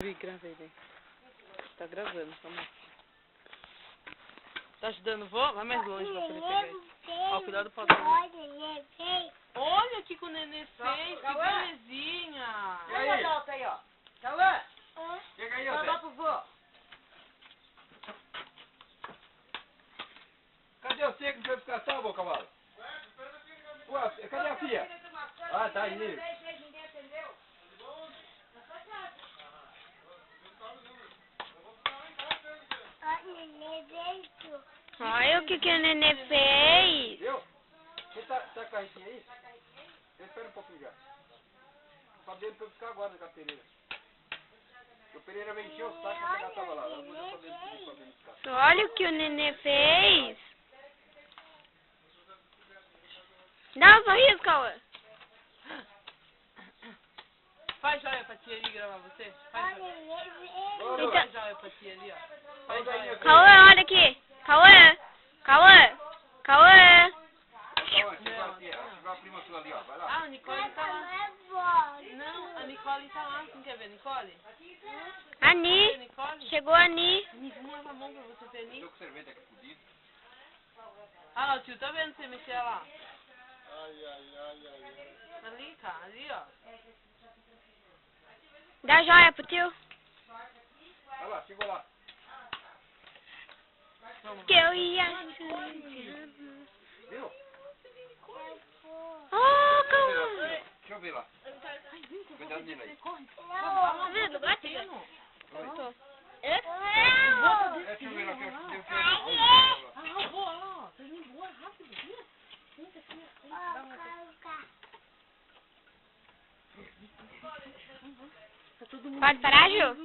Gravei, né? Tá gravando, calma. Tá ajudando o vô? Vai mais longe pra poder pegar isso. Ó, cuidado do pau da luz. Olha o que o nenê fez, que belezinha. E aí? Aí, ó. Cauã! Chega aí, ó. Fala pro vô. Cadê você que não foi buscar sal, vô cavalo? Ué, cadê a filha? Ah, tá aí. Olha o que o nenê fez. Viu? Você tá com a carretinha aí? Eu espero um pouquinho já. O Fábio dele foi buscar agora na Pereira. O Pereira veio encher o saco quando ela tava lá. Ela mandou pra dentro pedir pra dele buscar. Olha o que o nenê fez. Dá um sorriso, Cauã. Faz joia pra tia ali gravar você. Faz joia. Ô, Faz joia pra tia ali, ó. Faz joia. Cauã, olha aqui. Cauã. Cauã. Cauã. Cauã, chegou a prima sua ali, ó. Vai lá. Ah, a Nicole tá lá. Não, a Nicole tá lá. Você não quer ver a Nicole? Ani. Nicole? Chegou a Ani. Ani, vamos lavar a mão pra você ver a Ani. Tô com cerveja aqui fudido. Ah lá, o tio tá vendo você mexer lá. Ai. Ali, cara, ali, ó. Dá joia pro tio. Olha lá, chegou lá. Que eu ia. Viu? Oh, Cauã. Deixa eu ver lá. Cuidado nele aí. Tá vendo? Bate. Deixa eu ver lá. Ah, o vô, olha lá, ó. Tá indo embora, rápido. Pode parar, Ju?